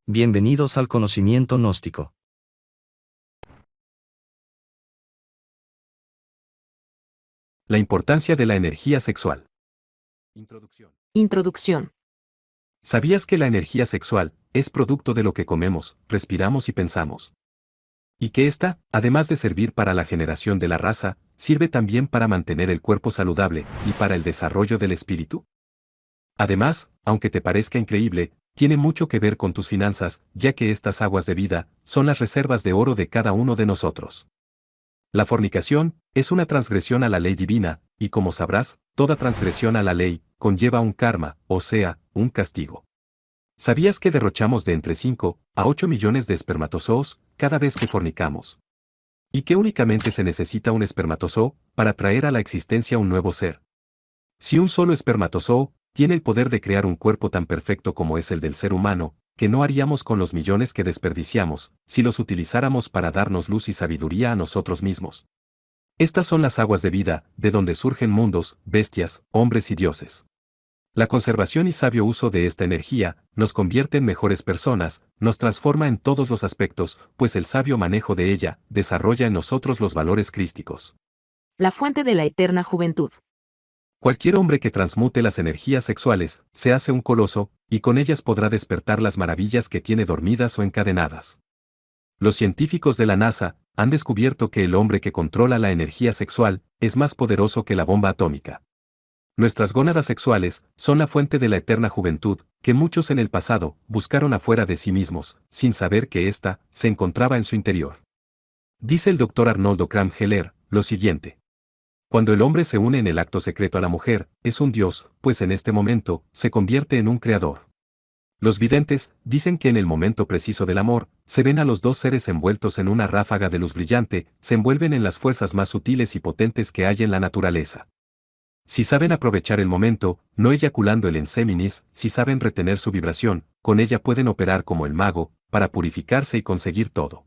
Bienvenidos al conocimiento gnóstico. La importancia de la energía sexual. Introducción. ¿Sabías que la energía sexual es producto de lo que comemos, respiramos y pensamos? Y que ésta, además de servir para la generación de la raza, sirve también para mantener el cuerpo saludable y para el desarrollo del espíritu. Además, aunque te parezca increíble, tiene mucho que ver con tus finanzas, ya que estas aguas de vida son las reservas de oro de cada uno de nosotros. La fornicación es una transgresión a la ley divina, y como sabrás, toda transgresión a la ley conlleva un karma, o sea, un castigo. ¿Sabías que derrochamos de entre 5 a 8 millones de espermatozoos cada vez que fornicamos? Y que únicamente se necesita un espermatozoo para traer a la existencia un nuevo ser. Si un solo espermatozoo tiene el poder de crear un cuerpo tan perfecto como es el del ser humano, ¿qué no haríamos con los millones que desperdiciamos si los utilizáramos para darnos luz y sabiduría a nosotros mismos? Estas son las aguas de vida, de donde surgen mundos, bestias, hombres y dioses. La conservación y sabio uso de esta energía nos convierte en mejores personas, nos transforma en todos los aspectos, pues el sabio manejo de ella desarrolla en nosotros los valores crísticos. La fuente de la eterna juventud. Cualquier hombre que transmute las energías sexuales se hace un coloso, y con ellas podrá despertar las maravillas que tiene dormidas o encadenadas. Los científicos de la NASA han descubierto que el hombre que controla la energía sexual es más poderoso que la bomba atómica. Nuestras gónadas sexuales son la fuente de la eterna juventud, que muchos en el pasado buscaron afuera de sí mismos, sin saber que ésta se encontraba en su interior. Dice el Dr. Arnoldo Cram-Heller lo siguiente. Cuando el hombre se une en el acto secreto a la mujer, es un dios, pues en este momento se convierte en un creador. Los videntes dicen que en el momento preciso del amor, se ven a los dos seres envueltos en una ráfaga de luz brillante, se envuelven en las fuerzas más sutiles y potentes que hay en la naturaleza. Si saben aprovechar el momento, no eyaculando el enseminis, si saben retener su vibración, con ella pueden operar como el mago, para purificarse y conseguir todo.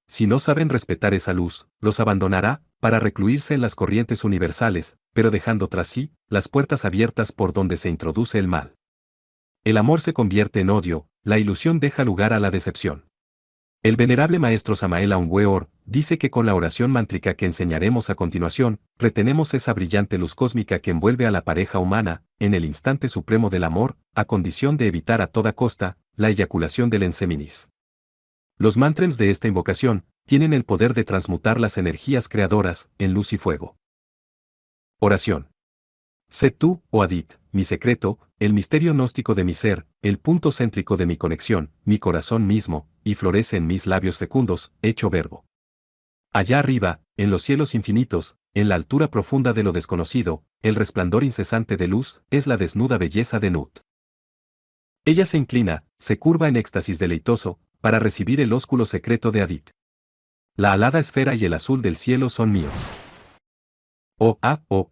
Si no saben respetar esa luz, los abandonará, para recluirse en las corrientes universales, pero dejando tras sí las puertas abiertas por donde se introduce el mal. El amor se convierte en odio, la ilusión deja lugar a la decepción. El venerable maestro Samael Aun Weor dice que con la oración mántrica que enseñaremos a continuación, retenemos esa brillante luz cósmica que envuelve a la pareja humana, en el instante supremo del amor, a condición de evitar a toda costa la eyaculación del enseminis. Los mantras de esta invocación tienen el poder de transmutar las energías creadoras en luz y fuego. Oración. Sé tú, oh Adit, mi secreto, el misterio gnóstico de mi ser, el punto céntrico de mi conexión, mi corazón mismo, y florece en mis labios fecundos, hecho verbo. Allá arriba, en los cielos infinitos, en la altura profunda de lo desconocido, el resplandor incesante de luz es la desnuda belleza de Nut. Ella se inclina, se curva en éxtasis deleitoso, para recibir el ósculo secreto de Adit. La alada esfera y el azul del cielo son míos.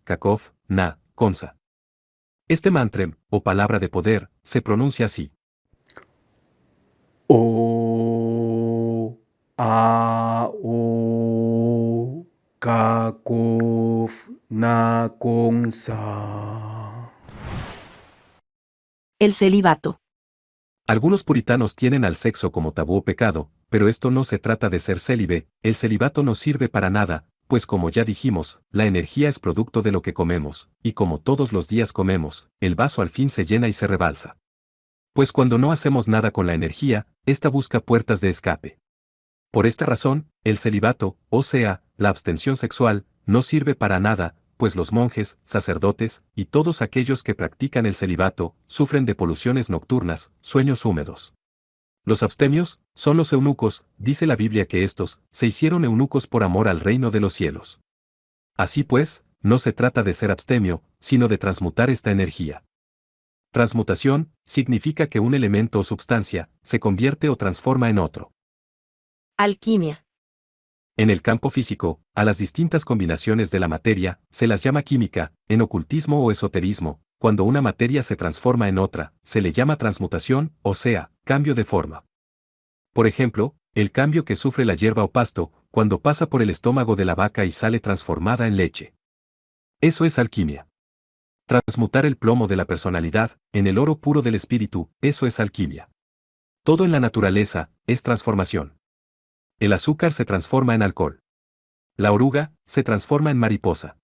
Kakov, Na, Konsa. Este mantra, o palabra de poder, se pronuncia así. Kakov, Na, Konsa. El celibato. Algunos puritanos tienen al sexo como tabú o pecado, pero esto no se trata de ser célibe, el celibato no sirve para nada, pues como ya dijimos, la energía es producto de lo que comemos, y como todos los días comemos, el vaso al fin se llena y se rebalsa. Pues cuando no hacemos nada con la energía, esta busca puertas de escape. Por esta razón, el celibato, o sea, la abstención sexual, no sirve para nada, pues los monjes, sacerdotes, y todos aquellos que practican el celibato, sufren de poluciones nocturnas, sueños húmedos. Los abstemios son los eunucos, dice la Biblia que estos se hicieron eunucos por amor al reino de los cielos. Así pues, no se trata de ser abstemio, sino de transmutar esta energía. Transmutación significa que un elemento o substancia se convierte o transforma en otro. Alquimia. En el campo físico, a las distintas combinaciones de la materia se las llama química, en ocultismo o esoterismo, cuando una materia se transforma en otra, se le llama transmutación, o sea, cambio de forma. Por ejemplo, el cambio que sufre la hierba o pasto, cuando pasa por el estómago de la vaca y sale transformada en leche. Eso es alquimia. Transmutar el plomo de la personalidad en el oro puro del espíritu, eso es alquimia. Todo en la naturaleza es transformación. El azúcar se transforma en alcohol. La oruga se transforma en mariposa.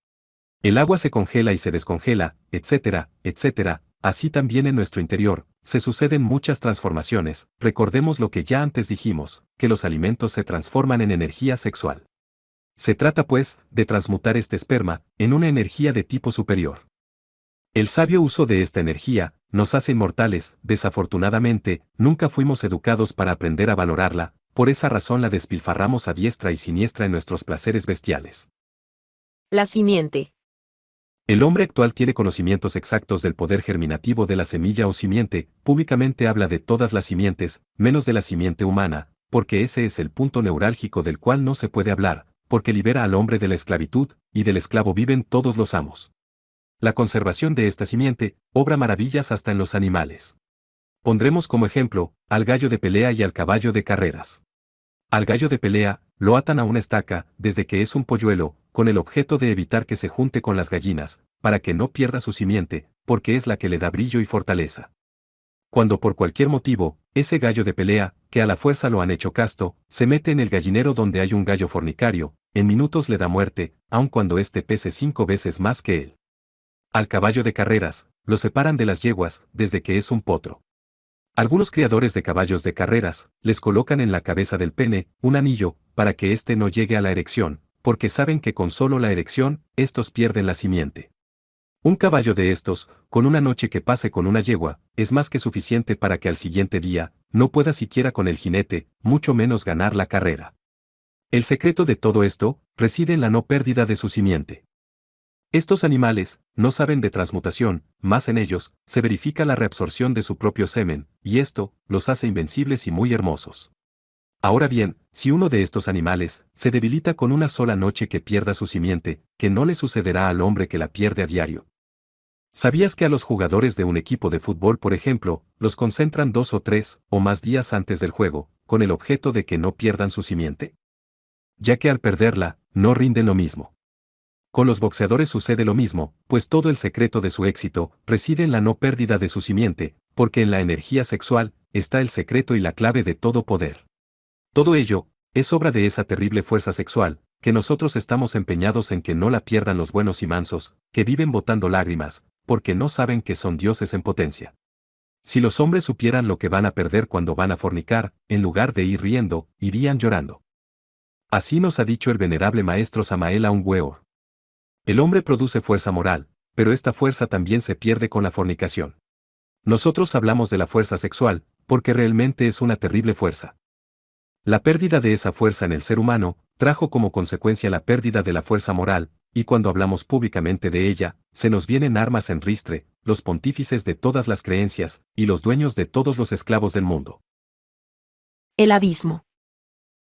El agua se congela y se descongela, etcétera, etcétera. Así también en nuestro interior, se suceden muchas transformaciones. Recordemos lo que ya antes dijimos, que los alimentos se transforman en energía sexual. Se trata pues, de transmutar este esperma, en una energía de tipo superior. El sabio uso de esta energía, nos hace inmortales. Desafortunadamente, nunca fuimos educados para aprender a valorarla, por esa razón la despilfarramos a diestra y siniestra en nuestros placeres bestiales. La simiente. El hombre actual tiene conocimientos exactos del poder germinativo de la semilla o simiente, públicamente habla de todas las simientes, menos de la simiente humana, porque ese es el punto neurálgico del cual no se puede hablar, porque libera al hombre de la esclavitud, y del esclavo viven todos los amos. La conservación de esta simiente obra maravillas hasta en los animales. Pondremos como ejemplo, al gallo de pelea y al caballo de carreras. Al gallo de pelea, lo atan a una estaca, desde que es un polluelo, con el objeto de evitar que se junte con las gallinas, para que no pierda su simiente, porque es la que le da brillo y fortaleza. Cuando por cualquier motivo, ese gallo de pelea, que a la fuerza lo han hecho casto, se mete en el gallinero donde hay un gallo fornicario, en minutos le da muerte, aun cuando éste pese 5 veces más que él. Al caballo de carreras, lo separan de las yeguas, desde que es un potro. Algunos criadores de caballos de carreras, les colocan en la cabeza del pene un anillo, para que éste no llegue a la erección, porque saben que con solo la erección, estos pierden la simiente. Un caballo de estos, con una noche que pase con una yegua, es más que suficiente para que al siguiente día, no pueda siquiera con el jinete, mucho menos ganar la carrera. El secreto de todo esto, reside en la no pérdida de su simiente. Estos animales no saben de transmutación, más en ellos se verifica la reabsorción de su propio semen, y esto los hace invencibles y muy hermosos. Ahora bien, si uno de estos animales se debilita con una sola noche que pierda su simiente, ¿qué no le sucederá al hombre que la pierde a diario? ¿Sabías que a los jugadores de un equipo de fútbol, por ejemplo, los concentran 2 o 3 o más días antes del juego, con el objeto de que no pierdan su simiente? Ya que al perderla, no rinden lo mismo. Con los boxeadores sucede lo mismo, pues todo el secreto de su éxito reside en la no pérdida de su simiente, porque en la energía sexual está el secreto y la clave de todo poder. Todo ello es obra de esa terrible fuerza sexual, que nosotros estamos empeñados en que no la pierdan los buenos y mansos, que viven botando lágrimas, porque no saben que son dioses en potencia. Si los hombres supieran lo que van a perder cuando van a fornicar, en lugar de ir riendo, irían llorando. Así nos ha dicho el venerable maestro Samael Aun Weor. El hombre produce fuerza moral, pero esta fuerza también se pierde con la fornicación. Nosotros hablamos de la fuerza sexual, porque realmente es una terrible fuerza. La pérdida de esa fuerza en el ser humano, trajo como consecuencia la pérdida de la fuerza moral, y cuando hablamos públicamente de ella, se nos vienen armas en ristre, los pontífices de todas las creencias, y los dueños de todos los esclavos del mundo. El abismo.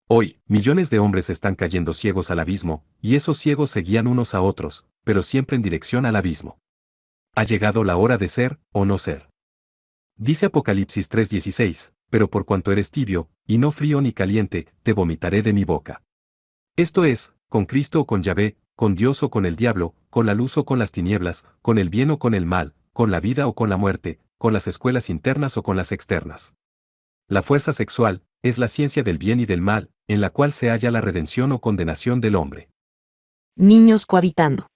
Hoy, millones de hombres están cayendo ciegos al abismo, y esos ciegos se guían unos a otros, pero siempre en dirección al abismo. Ha llegado la hora de ser, o no ser. Dice Apocalipsis 3:16, pero por cuanto eres tibio, y no frío ni caliente, te vomitaré de mi boca. Esto es, con Cristo o con Yahvé, con Dios o con el diablo, con la luz o con las tinieblas, con el bien o con el mal, con la vida o con la muerte, con las escuelas internas o con las externas. La fuerza sexual es la ciencia del bien y del mal, en la cual se halla la redención o condenación del hombre. Niños cohabitando.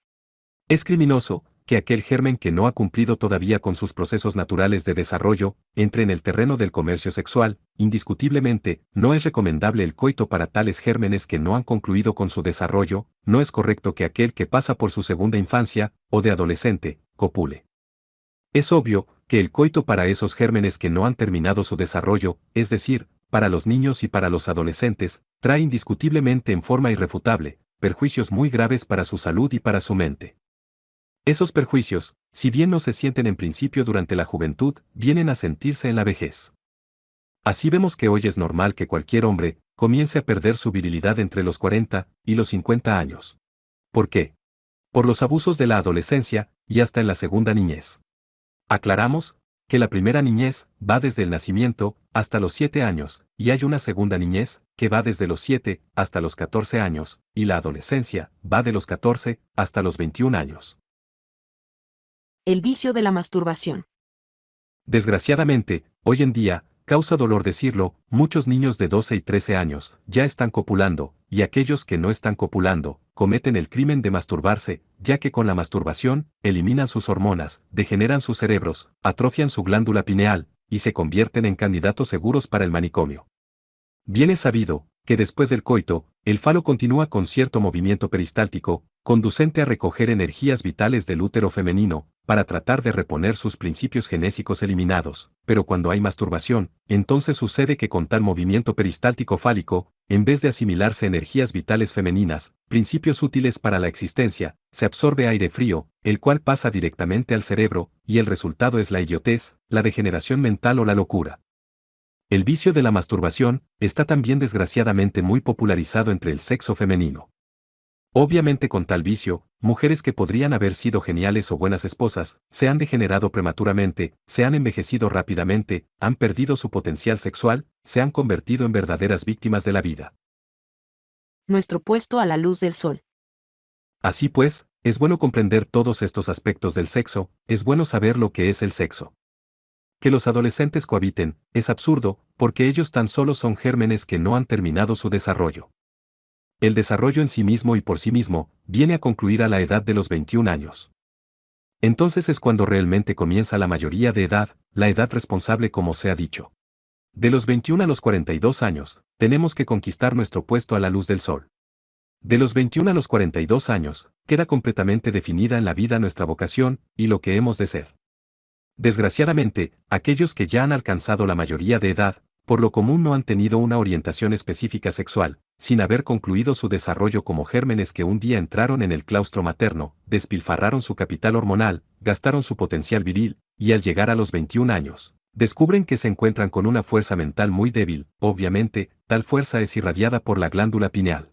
Es criminoso que aquel germen que no ha cumplido todavía con sus procesos naturales de desarrollo entre en el terreno del comercio sexual. Indiscutiblemente, no es recomendable el coito para tales gérmenes que no han concluido con su desarrollo. No es correcto que aquel que pasa por su segunda infancia o de adolescente copule. Es obvio que el coito para esos gérmenes que no han terminado su desarrollo, es decir, para los niños y para los adolescentes, trae indiscutiblemente en forma irrefutable perjuicios muy graves para su salud y para su mente. Esos perjuicios, si bien no se sienten en principio durante la juventud, vienen a sentirse en la vejez. Así vemos que hoy es normal que cualquier hombre comience a perder su virilidad entre los 40 y los 50 años. ¿Por qué? Por los abusos de la adolescencia y hasta en la segunda niñez. Aclaramos que la primera niñez va desde el nacimiento hasta los 7 años, y hay una segunda niñez que va desde los 7 hasta los 14 años, y la adolescencia va de los 14 hasta los 21 años. El vicio de la masturbación. Desgraciadamente, hoy en día, causa dolor decirlo, muchos niños de 12 y 13 años ya están copulando, y aquellos que no están copulando, cometen el crimen de masturbarse, ya que con la masturbación, eliminan sus hormonas, degeneran sus cerebros, atrofian su glándula pineal, y se convierten en candidatos seguros para el manicomio. Bien es sabido, que después del coito, el falo continúa con cierto movimiento peristáltico, conducente a recoger energías vitales del útero femenino, para tratar de reponer sus principios genésicos eliminados, pero cuando hay masturbación, entonces sucede que con tal movimiento peristáltico fálico, en vez de asimilarse energías vitales femeninas, principios útiles para la existencia, se absorbe aire frío, el cual pasa directamente al cerebro, y el resultado es la idiotez, la degeneración mental o la locura. El vicio de la masturbación está también desgraciadamente muy popularizado entre el sexo femenino. Obviamente con tal vicio, mujeres que podrían haber sido geniales o buenas esposas, se han degenerado prematuramente, se han envejecido rápidamente, han perdido su potencial sexual, se han convertido en verdaderas víctimas de la vida. Nuestro puesto a la luz del sol. Así pues, es bueno comprender todos estos aspectos del sexo, es bueno saber lo que es el sexo. Que los adolescentes cohabiten, es absurdo, porque ellos tan solo son gérmenes que no han terminado su desarrollo. El desarrollo en sí mismo y por sí mismo, viene a concluir a la edad de los 21 años. Entonces es cuando realmente comienza la mayoría de edad, la edad responsable como se ha dicho. De los 21 a los 42 años, tenemos que conquistar nuestro puesto a la luz del sol. De los 21 a los 42 años, queda completamente definida en la vida nuestra vocación, y lo que hemos de ser. Desgraciadamente, aquellos que ya han alcanzado la mayoría de edad, por lo común no han tenido una orientación específica sexual, sin haber concluido su desarrollo como gérmenes que un día entraron en el claustro materno, despilfarraron su capital hormonal, gastaron su potencial viril, y al llegar a los 21 años, descubren que se encuentran con una fuerza mental muy débil, obviamente, tal fuerza es irradiada por la glándula pineal.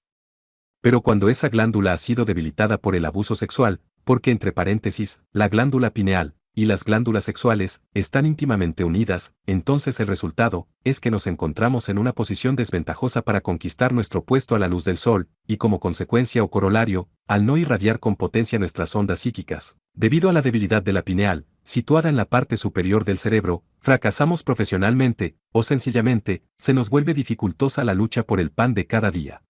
Pero cuando esa glándula ha sido debilitada por el abuso sexual, porque entre paréntesis, la glándula pineal, y las glándulas sexuales están íntimamente unidas, entonces el resultado es que nos encontramos en una posición desventajosa para conquistar nuestro puesto a la luz del sol, y como consecuencia o corolario, al no irradiar con potencia nuestras ondas psíquicas, debido a la debilidad de la pineal, situada en la parte superior del cerebro, fracasamos profesionalmente, o sencillamente, se nos vuelve dificultosa la lucha por el pan de cada día.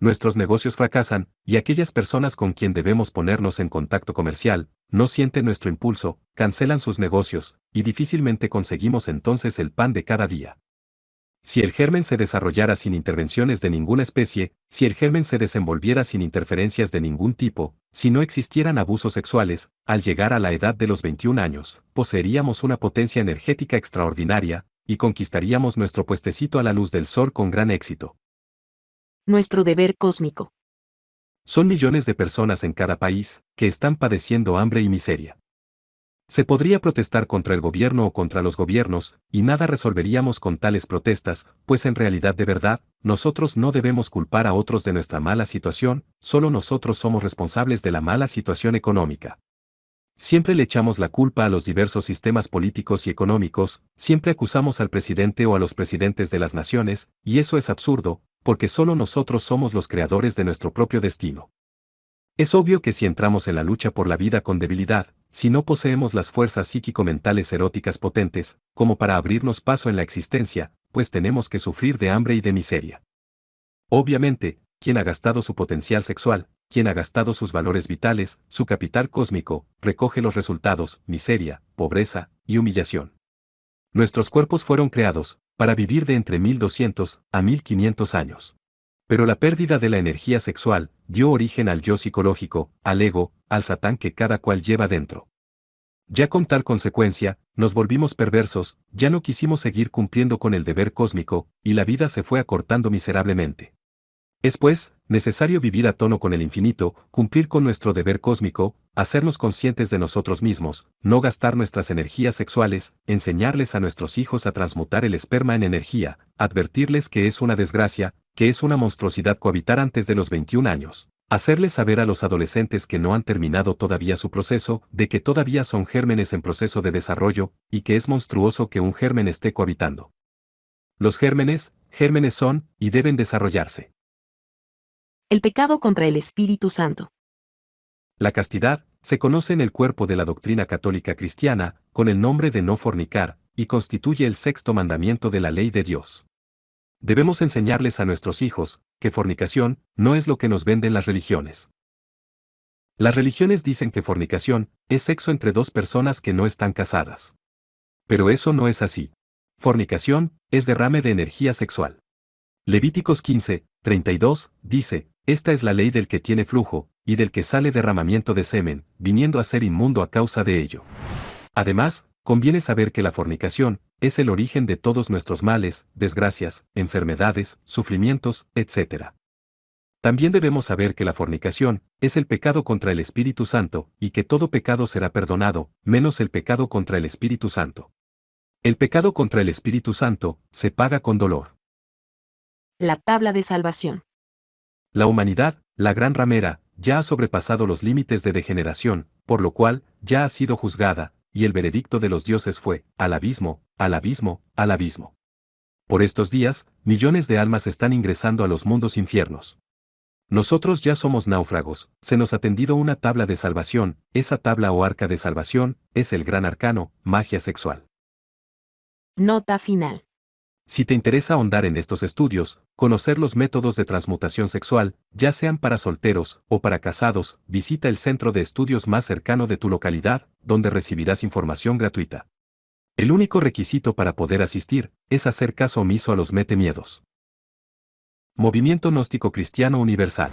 Nuestros negocios fracasan, y aquellas personas con quien debemos ponernos en contacto comercial, no sienten nuestro impulso, cancelan sus negocios, y difícilmente conseguimos entonces el pan de cada día. Si el germen se desarrollara sin intervenciones de ninguna especie, si el germen se desenvolviera sin interferencias de ningún tipo, si no existieran abusos sexuales, al llegar a la edad de los 21 años, poseeríamos una potencia energética extraordinaria, y conquistaríamos nuestro puestecito a la luz del sol con gran éxito. Nuestro deber cósmico. Son millones de personas en cada país que están padeciendo hambre y miseria. Se podría protestar contra el gobierno o contra los gobiernos, y nada resolveríamos con tales protestas, pues en realidad de verdad, nosotros no debemos culpar a otros de nuestra mala situación, solo nosotros somos responsables de la mala situación económica. Siempre le echamos la culpa a los diversos sistemas políticos y económicos, siempre acusamos al presidente o a los presidentes de las naciones, y eso es absurdo, porque solo nosotros somos los creadores de nuestro propio destino. Es obvio que si entramos en la lucha por la vida con debilidad, si no poseemos las fuerzas psíquico-mentales eróticas potentes, como para abrirnos paso en la existencia, pues tenemos que sufrir de hambre y de miseria. Obviamente, quien ha gastado su potencial sexual, quien ha gastado sus valores vitales, su capital cósmico, recoge los resultados, miseria, pobreza y humillación. Nuestros cuerpos fueron creados para vivir de entre 1200 a 1500 años. Pero la pérdida de la energía sexual dio origen al yo psicológico, al ego, al satán que cada cual lleva dentro. Ya con tal consecuencia, nos volvimos perversos, ya no quisimos seguir cumpliendo con el deber cósmico, y la vida se fue acortando miserablemente. Es pues, necesario vivir a tono con el infinito, cumplir con nuestro deber cósmico, hacernos conscientes de nosotros mismos, no gastar nuestras energías sexuales, enseñarles a nuestros hijos a transmutar el esperma en energía, advertirles que es una desgracia, que es una monstruosidad cohabitar antes de los 21 años, hacerles saber a los adolescentes que no han terminado todavía su proceso, de que todavía son gérmenes en proceso de desarrollo, y que es monstruoso que un germen esté cohabitando. Los gérmenes son, y deben desarrollarse. El pecado contra el Espíritu Santo. La castidad se conoce en el cuerpo de la doctrina católica cristiana con el nombre de no fornicar, y constituye el sexto mandamiento de la ley de Dios. Debemos enseñarles a nuestros hijos que fornicación no es lo que nos venden las religiones. Las religiones dicen que fornicación es sexo entre dos personas que no están casadas. Pero eso no es así. Fornicación es derrame de energía sexual. Levíticos 15, 32, dice, esta es la ley del que tiene flujo, y del que sale derramamiento de semen, viniendo a ser inmundo a causa de ello. Además, conviene saber que la fornicación es el origen de todos nuestros males, desgracias, enfermedades, sufrimientos, etc. También debemos saber que la fornicación es el pecado contra el Espíritu Santo, y que todo pecado será perdonado, menos el pecado contra el Espíritu Santo. El pecado contra el Espíritu Santo se paga con dolor. La tabla de salvación. La humanidad, la gran ramera, ya ha sobrepasado los límites de degeneración, por lo cual, ya ha sido juzgada, y el veredicto de los dioses fue, al abismo, al abismo, al abismo. Por estos días, millones de almas están ingresando a los mundos infiernos. Nosotros ya somos náufragos, se nos ha tendido una tabla de salvación, esa tabla o arca de salvación, es el gran arcano, magia sexual. Nota final. Si te interesa ahondar en estos estudios, conocer los métodos de transmutación sexual, ya sean para solteros o para casados, visita el centro de estudios más cercano de tu localidad, donde recibirás información gratuita. El único requisito para poder asistir es hacer caso omiso a los metemiedos. Movimiento Gnóstico Cristiano Universal.